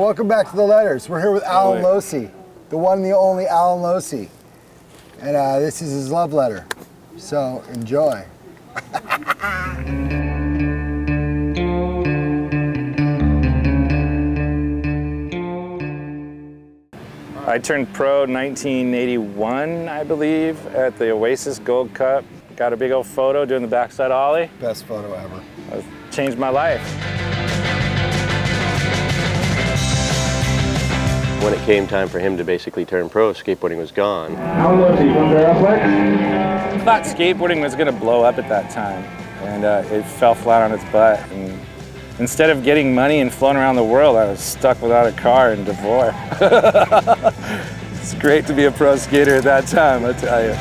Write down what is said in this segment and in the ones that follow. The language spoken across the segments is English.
welcome back to the Letters. We're here with Allen Losi, the one and the only Allen Losi. And this is his love letter. So enjoy. I turned pro in 1981, I believe, at the Oasis Gold Cup. Got a big old photo doing the backside ollie. Best photo ever. Changed my life. When it came time for him to basically turn pro, skateboarding was gone. Allen Losi from Variflex. I thought skateboarding was going to blow up at that time, and it fell flat on its butt. And instead of getting money and flown around the world, I was stuck without a car in Devore. It's great to be a pro skater at that time, I tell you.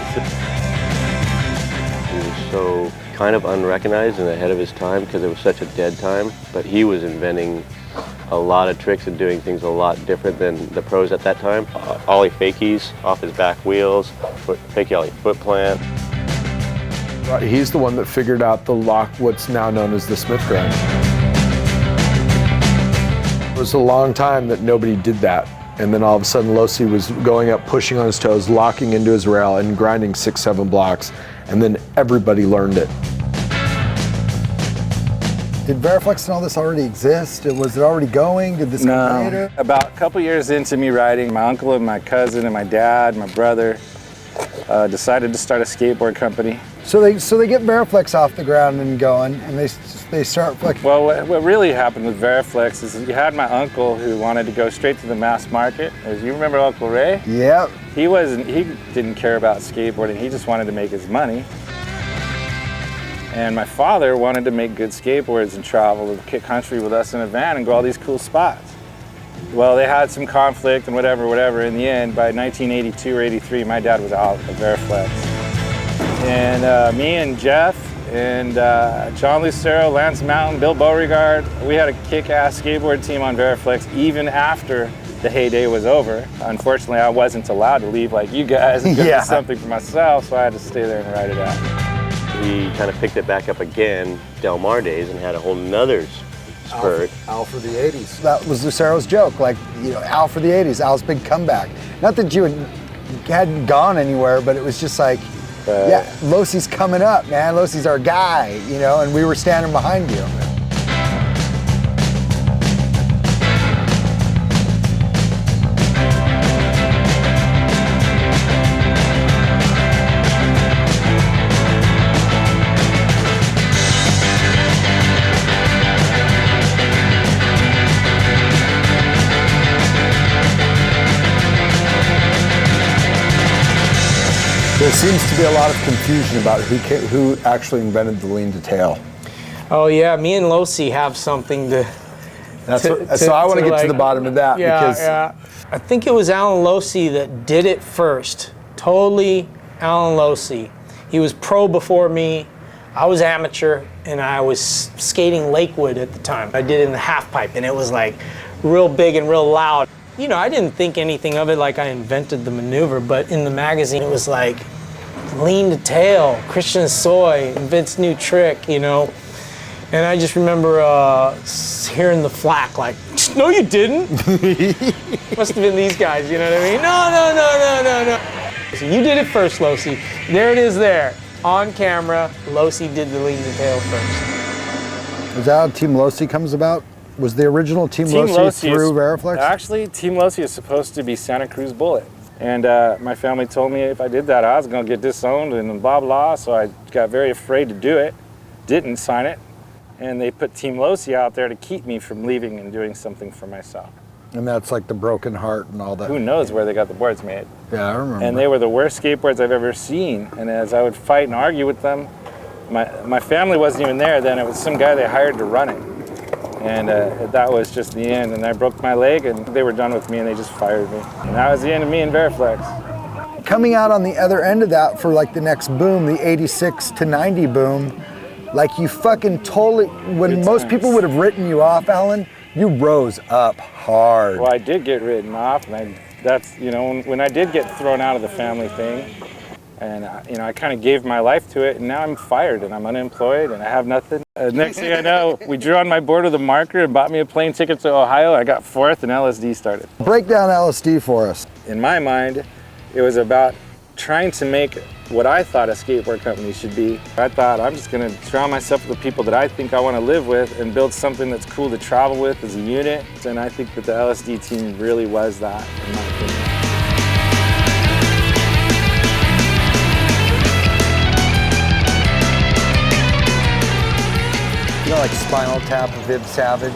He was so kind of unrecognized and ahead of his time because it was such a dead time, but he was inventing a lot of tricks and doing things a lot different than the pros at that time. Ollie Fakies off his back wheels, Fakie Ollie Footplant. He's the one that figured out the lock, what's now known as the Smith grind. It was a long time that nobody did that. And then all of a sudden Losi was going up, pushing on his toes, locking into his rail and grinding 6-7 blocks. And then everybody learned it. Did Variflex and all this already exist? Was it already going? Did this come later? About a couple years into me riding, my uncle and my cousin and my dad, my brother, decided to start a skateboard company. So they get Variflex off the ground and going, and they start like. Well, what really happened with Variflex is you had my uncle who wanted to go straight to the mass market. As you remember Uncle Ray? Yeah. He didn't care about skateboarding. He just wanted to make his money. And my father wanted to make good skateboards and travel the country with us in a van and go all these cool spots. Well, they had some conflict and whatever. In the end, by 1982 or 83, my dad was out of Variflex. And me and Jeff and John Lucero, Lance Mountain, Bill Beauregard, we had a kick-ass skateboard team on Variflex even after the heyday was over. Unfortunately, I wasn't allowed to leave like you guys and do something for myself, so I had to stay there and ride it out. He kind of picked it back up again, Del Mar days, and had a whole nother spurt. Al for the 80s. That was Lucero's joke, like, you know, Al for the 80s, Al's big comeback. Not that you hadn't gone anywhere, but it was just like, yeah, Losi's coming up, man. Losi's our guy, you know, and we were standing behind you. There seems to be a lot of confusion about who actually invented the lean to tail. Oh yeah, me and Losi have something to. So I want to get to the bottom of that because I think it was Allen Losi that did it first. Totally Allen Losi. He was pro before me. I was amateur, and I was skating Lakewood at the time. I did it in the half pipe, and it was like real big and real loud. You know, I didn't think anything of it like I invented the maneuver, but in the magazine it was like lean to tail, Christian Soy invents new trick, you know. And I just remember hearing the flack like, no you didn't. Must have been these guys, you know what I mean? No. So you did it first, Losi. There it is there, on camera, Losi did the lean to tail first. Is that how Team Losi comes about? Was the original Team Losi through Variflex? Actually, Team Losi is supposed to be Santa Cruz Bullet. And my family told me if I did that, I was going to get disowned and blah, blah. So I got very afraid to do it, didn't sign it. And they put Team Losi out there to keep me from leaving and doing something for myself. And that's like the broken heart and all that. Who knows where they got the boards made. Yeah, I remember. And they were the worst skateboards I've ever seen. And as I would fight and argue with them, my family wasn't even there then. It was some guy they hired to run it. And that was just the end. And I broke my leg and they were done with me and they just fired me. And that was the end of me and Variflex. Coming out on the other end of that for like the next boom, the 86 to 90 boom, like you fucking totally, when most people would have written you off, Allen, you rose up hard. Well, I did get written off, and that's, you know, when I did get thrown out of the family thing, And you know, I kind of gave my life to it, and now I'm fired and I'm unemployed and I have nothing. Next thing I know, we drew on my board with a marker and bought me a plane ticket to Ohio. I got fourth and LSD started. Break down LSD for us. In my mind, it was about trying to make what I thought a skateboard company should be. I thought I'm just gonna surround myself with the people that I think I wanna live with and build something that's cool to travel with as a unit. And I think that the LSD team really was that, in my opinion. You know, like Spinal Tap, Viv Savage,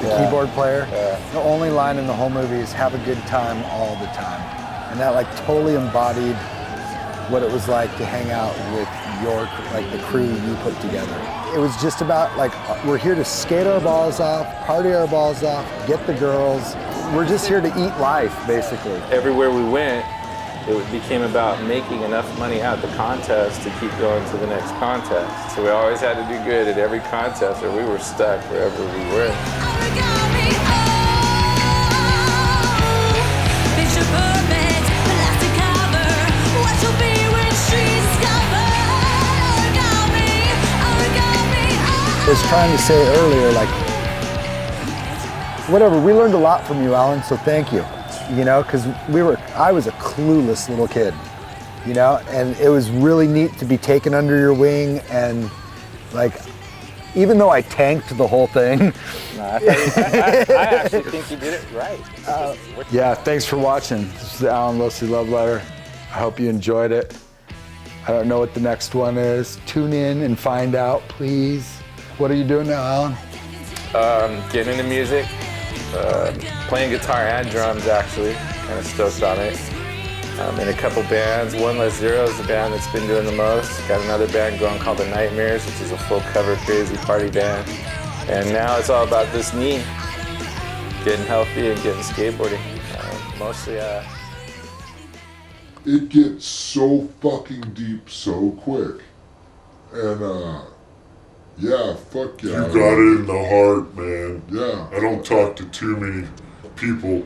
the keyboard player. The only line in the whole movie is "have a good time all the time," and that like totally embodied what it was like to hang out with like the crew you put together. It was just about like, we're here to skate our balls off, party our balls off, get the girls. We're just here to eat life, basically. Everywhere we went, it became about making enough money at the contest to keep going to the next contest. So we always had to do good at every contest or we were stuck wherever we were. I was trying to say earlier, like, whatever, we learned a lot from you, Alan, so thank you. You know, because I was a clueless little kid, you know, and it was really neat to be taken under your wing, and like, even though I tanked the whole thing. I actually think you did it right. Yeah, thanks for watching. This is the Allen Losi Love Letter. I hope you enjoyed it. I don't know what the next one is. Tune in and find out, please. What are you doing now, Alan? Getting into music, playing guitar and drums actually, kind of stoked on it. In a couple bands. One Less Zero is the band that's been doing the most. Got another band going called The Nightmares, which is a full cover crazy party band. And now it's all about this knee, getting healthy and getting skateboarding. Mostly. It gets so fucking deep so quick. And yeah, fuck yeah. You got it in the heart, man. Yeah. I don't talk to too many people